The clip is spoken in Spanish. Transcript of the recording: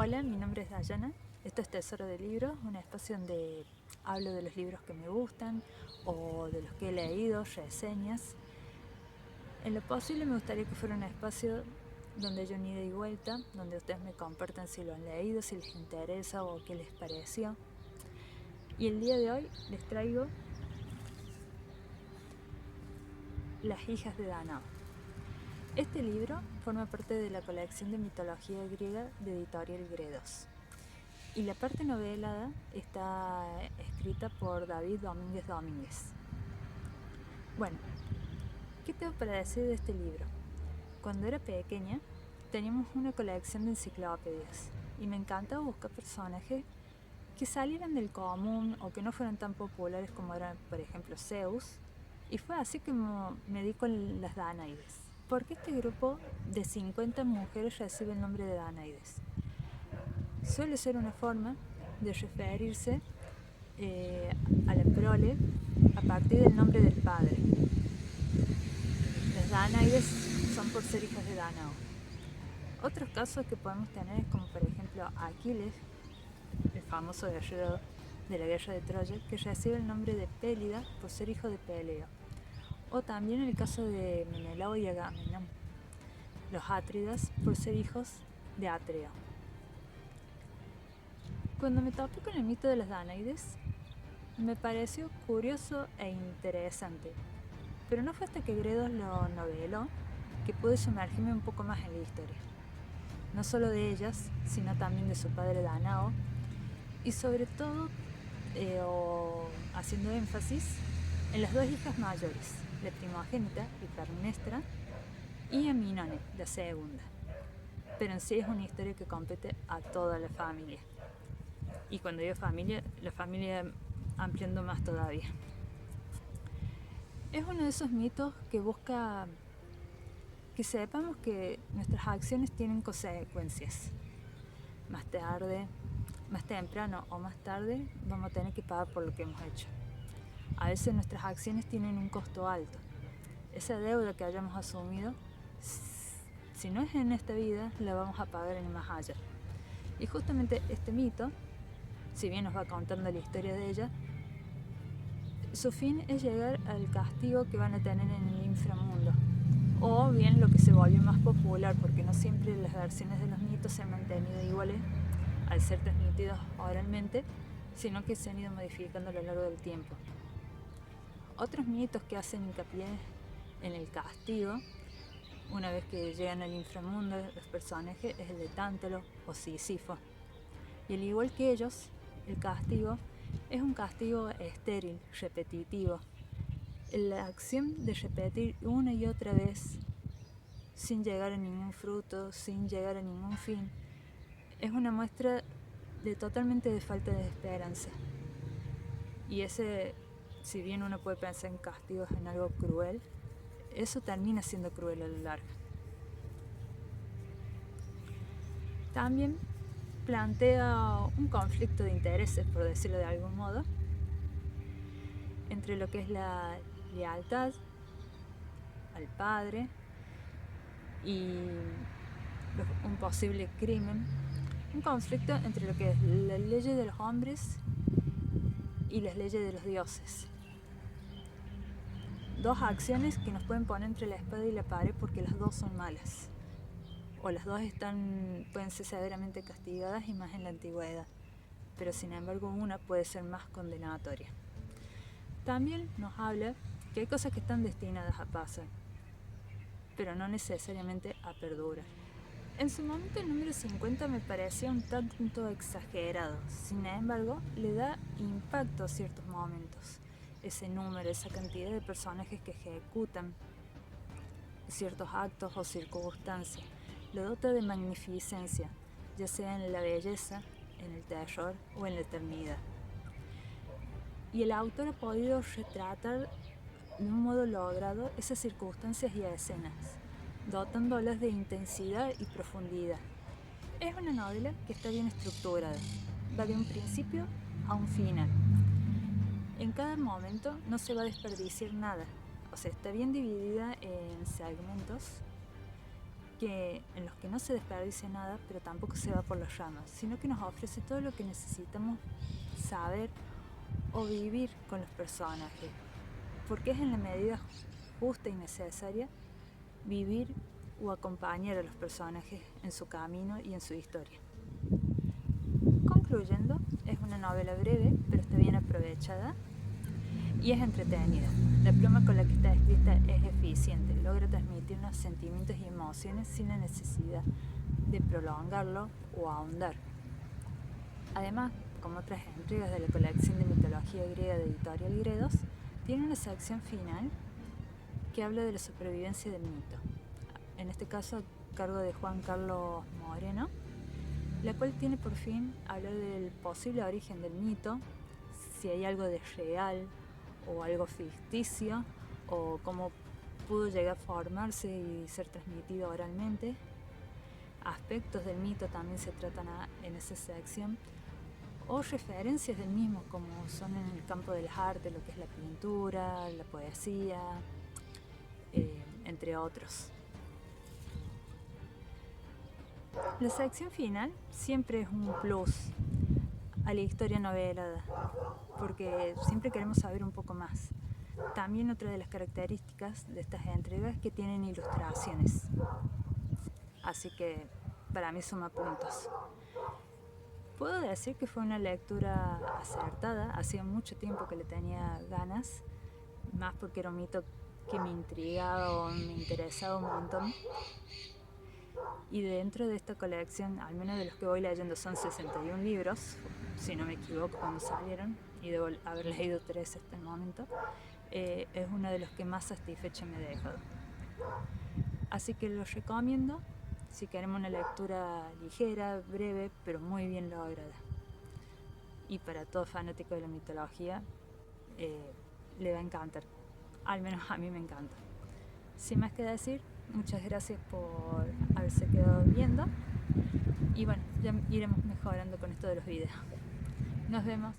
Hola, mi nombre es Dayana. Esto es Tesoro de Libros, un espacio donde hablo de los libros que me gustan o de los que he leído, reseñas. En lo posible me gustaría que fuera un espacio donde haya un ida y vuelta, donde ustedes me compartan si lo han leído, si les interesa o qué les pareció. Y el día de hoy les traigo Las hijas de Dánao. Este libro forma parte de la colección de mitología griega de Editorial Gredos. Y la parte novelada está escrita por David Domínguez Domínguez. Bueno, ¿qué tengo para decir de este libro? Cuando era pequeña, teníamos una colección de enciclopedias y me encantaba buscar personajes que salieran del común o que no fueran tan populares como eran, por ejemplo, Zeus. Y fue así que me di con las Danaides. ¿Por qué este grupo de 50 mujeres recibe el nombre de Danaides? Suele ser una forma de referirse a la prole a partir del nombre del padre. Las Danaides son por ser hijas de Dánao. Otros casos que podemos tener es como por ejemplo Aquiles, el famoso guerrero de la guerra de Troya, que recibe el nombre de Pélida por ser hijo de Peleo. O también el caso de Menelao y Agamenón, los Átridas por ser hijos de Atreo. Cuando me topé con el mito de las Danaides, me pareció curioso e interesante, pero no fue hasta que Gredos lo noveló que pude sumergirme un poco más en la historia. No solo de ellas, sino también de su padre Dánao, y sobre todo haciendo énfasis en las dos hijas mayores, la primogénita, Clitemnestra, y Aminone, la segunda. Pero en sí es una historia que compete a toda la familia. Y cuando digo familia, la familia ampliando más todavía. Es uno de esos mitos que busca que sepamos que nuestras acciones tienen consecuencias. Más temprano o más tarde, vamos a tener que pagar por lo que hemos hecho. A veces nuestras acciones tienen un costo alto. Esa deuda que hayamos asumido, si no es en esta vida, la vamos a pagar en el más allá. Y justamente este mito, si bien nos va contando la historia de ella, su fin es llegar al castigo que van a tener en el inframundo. O bien lo que se volvió más popular, porque no siempre las versiones de los mitos se han mantenido iguales al ser transmitidos oralmente, sino que se han ido modificando a lo largo del tiempo. Otros mitos que hacen hincapié en el castigo, una vez que llegan al inframundo, los personajes es el de Tántalo o Sísifo. Y al igual que ellos, el castigo es un castigo estéril, repetitivo. La acción de repetir una y otra vez, sin llegar a ningún fruto, sin llegar a ningún fin, es una muestra totalmente de falta de esperanza. Y ese, si bien uno puede pensar en castigos en algo cruel, eso termina siendo cruel a lo largo. También plantea un conflicto de intereses, por decirlo de algún modo, entre lo que es la lealtad al padre y un posible crimen, un conflicto entre lo que es las leyes de los hombres y las leyes de los dioses. Dos acciones que nos pueden poner entre la espada y la pared porque las dos son malas. O las dos pueden ser severamente castigadas y más en la antigüedad, pero sin embargo una puede ser más condenatoria. También nos habla que hay cosas que están destinadas a pasar, pero no necesariamente a perdurar. En su momento el número 50 me parecía un tanto exagerado, sin embargo le da impacto a ciertos momentos. Ese número, esa cantidad de personajes que ejecutan ciertos actos o circunstancias, lo dota de magnificencia, ya sea en la belleza, en el terror o en la eternidad. Y el autor ha podido retratar de un modo logrado esas circunstancias y escenas, dotándolas de intensidad y profundidad. Es una novela que está bien estructurada, va de un principio a un final. En cada momento no se va a desperdiciar nada, o sea, está bien dividida en segmentos en los que no se desperdicia nada, pero tampoco se va por las ramas, sino que nos ofrece todo lo que necesitamos saber o vivir con los personajes, porque es en la medida justa y necesaria vivir o acompañar a los personajes en su camino y en su historia. Concluyendo, es una novela breve, pero está bien aprovechada y es entretenida. La pluma con la que está escrita es eficiente, logra transmitirnos sentimientos y emociones sin la necesidad de prolongarlo o ahondar. Además, como otras entregas de la colección de mitología griega de Editorial Gredos, tiene una sección final que habla de la supervivencia del mito, en este caso a cargo de Juan Carlos Moreno, la cual tiene por fin hablar del posible origen del mito, si hay algo de real o algo ficticio, o cómo pudo llegar a formarse y ser transmitido oralmente. Aspectos del mito también se tratan en esa sección, o referencias del mismo, como son en el campo de las artes, lo que es la pintura, la poesía, entre otros. La sección final siempre es un plus a la historia novelada, porque siempre queremos saber un poco más. También otra de las características de estas entregas es que tienen ilustraciones, así que para mí suma puntos. Puedo decir que fue una lectura acertada, hacía mucho tiempo que le tenía ganas, más porque era un mito que me intrigaba o me interesaba un montón. Y dentro de esta colección, al menos de los que voy leyendo, son 61 libros, si no me equivoco, cuando salieron, y debo haber leído 3 hasta el momento. Es uno de los que más satisfecha me ha dejado. Así que los recomiendo si queremos una lectura ligera, breve, pero muy bien lograda. Y para todo fanático de la mitología, le va a encantar. Al menos a mí me encanta. Sin más que decir, muchas gracias por haberse quedado viendo. Y bueno, ya iremos mejorando con esto de los videos. Nos vemos.